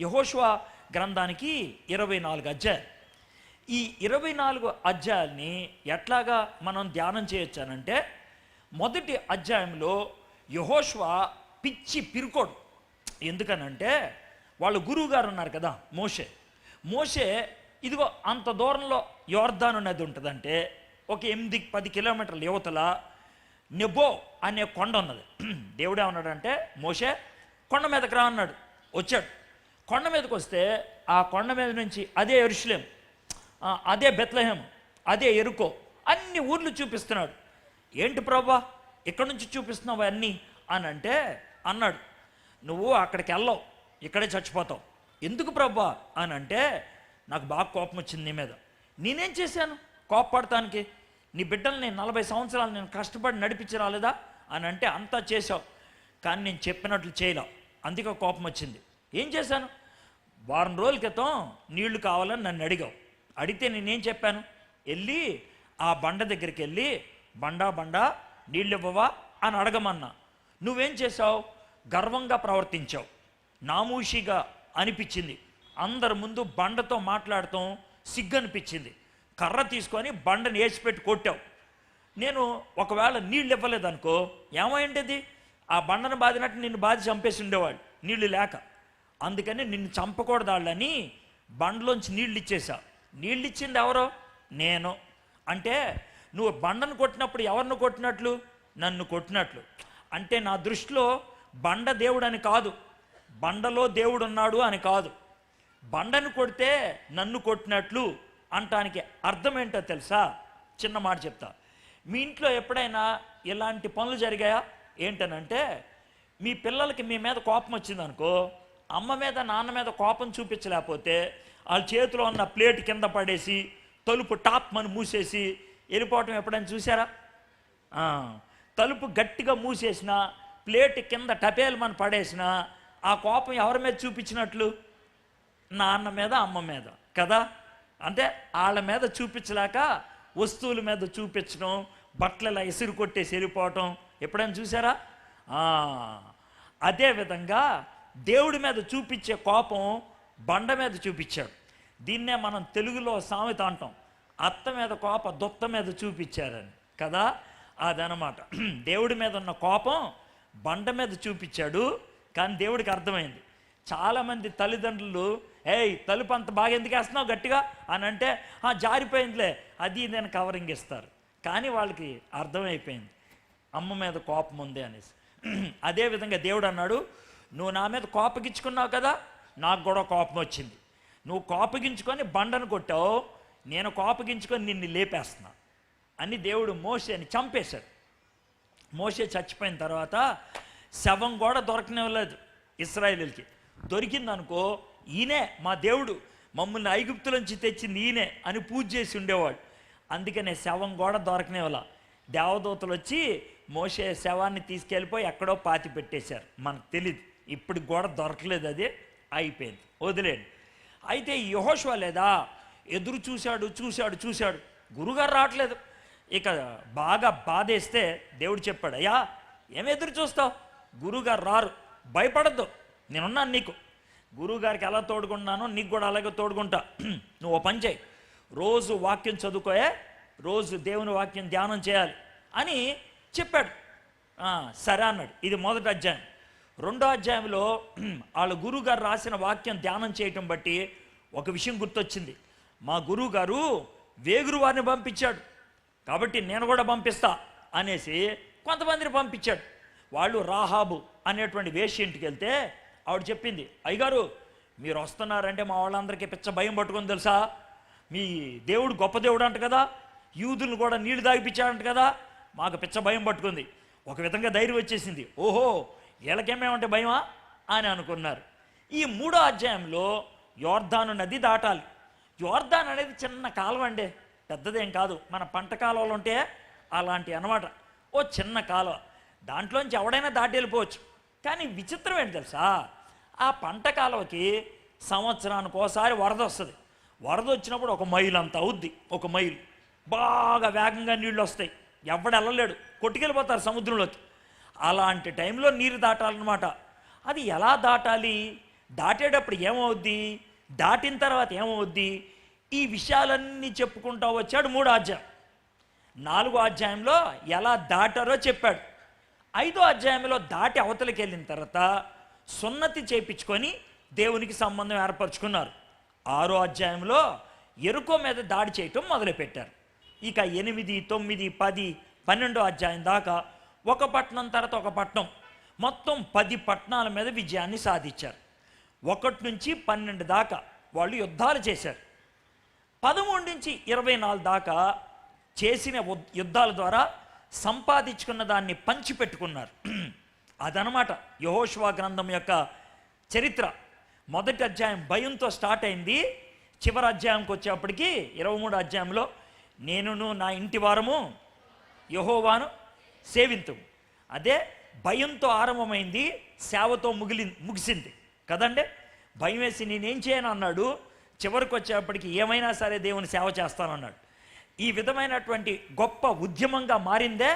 యెహోషువ గ్రంథానికి 24 అధ్యాయాలు. ఈ 24 అధ్యాయాల్ని ఎట్లాగా మనం ధ్యానం చేయొచ్చానంటే, మొదటి అధ్యాయంలో యెహోషువ పిచ్చి పిరుకోడు. ఎందుకనంటే వాళ్ళ గురువు గారు ఉన్నారు కదా మోషే ఇదిగో అంత దూరంలో యోర్దాను నది ఉంటుందంటే ఒక 8-10 కిలోమీటర్ల యువతల నెబో అనే కొండ ఉన్నది. దేవుడు ఏమన్నాడంటే, మోషే కొండ మీదకి రా అన్నాడు. వచ్చాడు. కొండ మీదకి వస్తే ఆ కొండ మీద నుంచి అదే యెరూషలేము, అదే బెత్లెహేం, అదే యెరికో, అన్ని ఊర్లు చూపిస్తున్నాడు. ఏంటి ప్రభా ఇక్కడ నుంచి చూపిస్తున్నావు అన్నీ అని అంటే అన్నాడు, నువ్వు అక్కడికి వెళ్ళవు, ఇక్కడే చచ్చిపోతావు. ఎందుకు ప్రభా అని అంటే, నాకు బాగా కోపం వచ్చింది నీ మీద. నేనేం చేశాను కోపపడటానికి? నీ బిడ్డల్ని 40 సంవత్సరాలు నేను కష్టపడి నడిపించి రాలేదా అని అంటే, అంతా చేసావు కానీ నేను చెప్పినట్లు చేయలేవు, అందుకే కోపం వచ్చింది. ఏం చేశాను? వారం రోజుల క్రితం నీళ్లు కావాలని నన్ను అడిగావు. అడిగితే నేనేం చెప్పాను? వెళ్ళి ఆ బండ దగ్గరికి వెళ్ళి బండా నీళ్ళు ఇవ్వవా అని అడగమన్నా. నువ్వేం చేసావు? గర్వంగా ప్రవర్తించావు, నామూషిగా అనిపించింది. అందరి ముందు బండతో మాట్లాడటం సిగ్గు అనిపించింది. కర్ర తీసుకొని బండని వేసిపెట్టి కొట్టావు. నేను ఒకవేళ నీళ్ళు ఇవ్వలేదనుకో ఏమైండేది? ఆ బండను బాదినట్టు నిన్ను బాధి చంపేసి ఉండేవాళ్ళు నీళ్లు లేక. అందుకని నిన్ను చంపకూడదాళ్ళని బండలోంచి నీళ్ళు ఇచ్చేసా. నీళ్ళు ఇచ్చింది ఎవరో? నేను. అంటే నువ్వు బండను కొట్టినప్పుడు ఎవరిని కొట్టినట్లు? నన్ను కొట్టినట్లు. అంటే నా దృష్టిలో బండ దేవుడు అని కాదు, బండలో దేవుడు ఉన్నాడు అని కాదు. బండను కొడితే నన్ను కొట్టినట్లు అంటానికి అర్థం ఏంటో తెలుసా? చిన్న మాట చెప్తా. మీ ఇంట్లో ఎప్పుడైనా ఇలాంటి పనులు జరిగాయా? ఏంటనంటే, మీ పిల్లలకి మీ మీద కోపం వచ్చిందనుకో, అమ్మ మీద నాన్న మీద కోపం చూపించలేకపోతే వాళ్ళ చేతిలో ఉన్న ప్లేట్ కింద పడేసి తలుపు టాప్ మని మూసేసి వెళ్ళిపోవటం ఎప్పుడైనా చూసారా? తలుపు గట్టిగా మూసేసిన ప్లేట్ కింద టపేలు మన పడేసిన ఆ కోపం ఎవరి మీద చూపించినట్లు? నాన్న మీద అమ్మ మీద కదా. అంటే వాళ్ళ మీద చూపించలేక వస్తువుల మీద చూపించడం, బట్టలు ఇలా ఎసురు కొట్టేసి వెళ్ళిపోవటం ఎప్పుడైనా చూసారా? అదేవిధంగా దేవుడి మీద చూపించే కోపం బండ మీద చూపించాడు. దీన్నే మనం తెలుగులో సామెత అంటాం, అత్త మీద కోప దొత్త మీద చూపించారని కదా. అదనమాట. దేవుడి మీద ఉన్న కోపం బండ మీద చూపించాడు. కానీ దేవుడికి అర్థమైంది. చాలామంది తల్లిదండ్రులు, ఏయ్ తలుపు అంత బాగా ఎందుకు వేస్తున్నావు గట్టిగా అని అంటే, జారిపోయిందిలే అది నేను కవరింగ్ ఇస్తారు. కానీ వాళ్ళకి అర్థమైపోయింది అమ్మ మీద కోపం ఉంది అనేసి. అదేవిధంగా దేవుడు అన్నాడు, నువ్వు నా మీద కోపగించుకున్నావు కదా, నాకు కూడా కోపం వచ్చింది. నువ్వు కోపగించుకొని బండను కొట్టావు, నేను కోపగించుకొని నిన్ను లేపేస్తున్నా అని దేవుడు మోషేని చంపేశాడు. మోషే చచ్చిపోయిన తర్వాత శవం కూడా దొరకనివ్వలేదు ఇశ్రాయేలీయులకి. దొరికిందనుకో, ఈయనే మా దేవుడు, మమ్మల్ని ఐగుప్తులోంచి తెచ్చింది ఈయనే అని పూజ చేసి ఉండేవాడు. అందుకనే శవం కూడా దొరకనివ్వాల. దేవదూతలు వచ్చి మోషే శవాన్ని తీసుకెళ్ళిపోయి ఎక్కడో పాతి పెట్టేశారు. మనకు తెలియదు, ఇప్పుడు కూడా దొరకలేదు, అది అయిపోయింది, వదిలేండి. అయితే యెహోషువ లేదా, ఎదురు చూశాడు, గురుగారు రావట్లేదు. ఇక బాగా బాధేస్తే దేవుడు చెప్పాడు, అయ్యా ఏం ఎదురు చూస్తావు, గురుగారు రారు, భయపడద్దు, నేనున్నాను నీకు. గురువుగారికి ఎలా తోడుకుంటున్నానో నీకు కూడా అలాగే తోడుకుంటా. నువ్వు ఓ పని చేయి, రోజు వాక్యం చదువుకోయే, రోజు దేవుని వాక్యం ధ్యానం చేయాలి అని చెప్పాడు. సరే అన్నాడు. ఇది మొదటి అధ్యాయం. రెండో అధ్యాయంలో వాళ్ళ గురువుగారు రాసిన వాక్యం ధ్యానం చేయటం బట్టి ఒక విషయం గుర్తొచ్చింది. మా గురువుగారు వేగురు వారిని పంపించాడు కాబట్టి నేను కూడా పంపిస్తా అనేసి కొంతమందిని పంపించాడు. వాళ్ళు రాహాబు అనేటువంటి వేశ్య ఇంటికి వెళ్తే ఆవిడ చెప్పింది, అయ్యగారు మీరు వస్తున్నారంటే మా వాళ్ళందరికీ పిచ్చ భయం పట్టుకొని తెలుసా, మీ దేవుడు గొప్ప దేవుడు అంట కదా, యూదులను కూడా నీళ్లు తాగిపించాడంట కదా, మాకు పిచ్చ భయం పట్టుకుంది. ఒక విధంగా ధైర్యం వచ్చేసింది, ఓహో వీళ్ళకేమేమంటే భయమా అని అనుకున్నారు. ఈ మూడో అధ్యాయంలో యోర్దాను నది దాటాలి. యోర్దాన్ అనేది చిన్న కాలువ అండి, పెద్దదేం కాదు. మన పంట కాలువలు ఉంటే అలాంటి అనమాట, ఓ చిన్న కాలువ, దాంట్లోంచి ఎవడైనా దాటి వెళ్ళిపోవచ్చు. కానీ విచిత్రం ఏంటి తెలుసా, ఆ పంట కాలువకి సంవత్సరానికి ఒకసారి వరద వస్తుంది. వరద వచ్చినప్పుడు 1 మైలు అంత అవుద్ది. 1 మైలు బాగా వేగంగా నీళ్ళు వస్తాయి, ఎవడు వెళ్ళలేడు, కొట్టుకెళ్ళిపోతారు సముద్రంలోకి. అలాంటి టైంలో నీరు దాటాలన్నమాట. అది ఎలా దాటాలి దాటేటప్పుడు ఏమవుద్ది, దాటిన తర్వాత ఏమవుద్ది, ఈ విషయాలన్నీ చెప్పుకుంటూ వచ్చాడు 3వ అధ్యాయం. 4వ అధ్యాయంలో ఎలా దాటారో చెప్పాడు. 5వ అధ్యాయంలో దాటి అవతలికి వెళ్ళిన తర్వాత సున్నతి చేయించుకొని దేవునికి సంబంధం ఏర్పరచుకున్నారు. 6వ అధ్యాయంలో యెరికో మీద దాడి చేయటం మొదలుపెట్టారు. ఇక 8, 9, 10, 12వ అధ్యాయం దాకా ఒక పట్టణం తర్వాత ఒక పట్టణం, మొత్తం 10 పట్టణాల మీద విజయాన్ని సాధించారు. 1 నుంచి 12 దాకా వాళ్ళు యుద్ధాలు చేశారు. 13 నుంచి 24 దాకా చేసిన యుద్ధాల ద్వారా సంపాదించుకున్న దాన్ని పంచిపెట్టుకున్నారు. అదనమాట యెహోషువ గ్రంథం యొక్క చరిత్ర. 1వ అధ్యాయం భయంతో స్టార్ట్ అయింది. చివరి అధ్యాయంకి వచ్చేప్పటికి 23వ అధ్యాయంలో నేనును నా ఇంటి వారము యెహోవాను సేవింతు. అదే భయంతో ఆరంభమైంది, సేవతో ముగిసింది కదండి. భయం వేసి నేనేం చేయను అన్నాడు, చివరికి వచ్చేప్పటికి ఏమైనా సరే దేవుని సేవ చేస్తానన్నాడు. ఈ విధమైనటువంటి గొప్ప ఉద్యమంగా మారిందే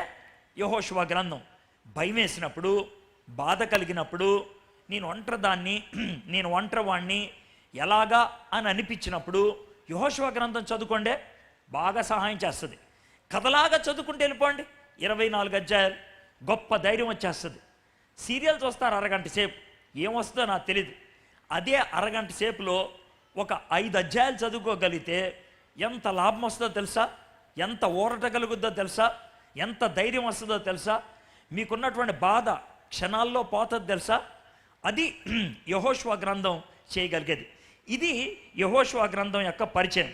యెహోషువ గ్రంథం. భయం వేసినప్పుడు, బాధ కలిగినప్పుడు, నేను ఒంటరిదాన్ని, నేను ఒంటరివాణ్ణి ఎలాగా అని అనిపించినప్పుడు యెహోషువ గ్రంథం చదువుకోండి, బాగా సహాయం చేస్తుంది. కథలాగా చదువుకుంటూ వెళ్ళిపోండి, 24 అధ్యాయాలు, గొప్ప ధైర్యం వచ్చేస్తుంది. సీరియల్ చూస్తారు అరగంట సేపు, ఏమొస్తుందో నాకు తెలీదు. అదే అరగంట సేపులో ఒక 5 అధ్యాయాలు చదువుకోగలిగితే ఎంత లాభం వస్తుందో తెలుసా, ఎంత ఊరట కలుగుద్దో తెలుసా, ఎంత ధైర్యం వస్తుందో తెలుసా, మీకున్నటువంటి బాధ క్షణాల్లో పోతుంది తెలుసా. అది యెహోషువ గ్రంథం చేయగలిగేది. ఇది యెహోషువ గ్రంథం యొక్క పరిచయం.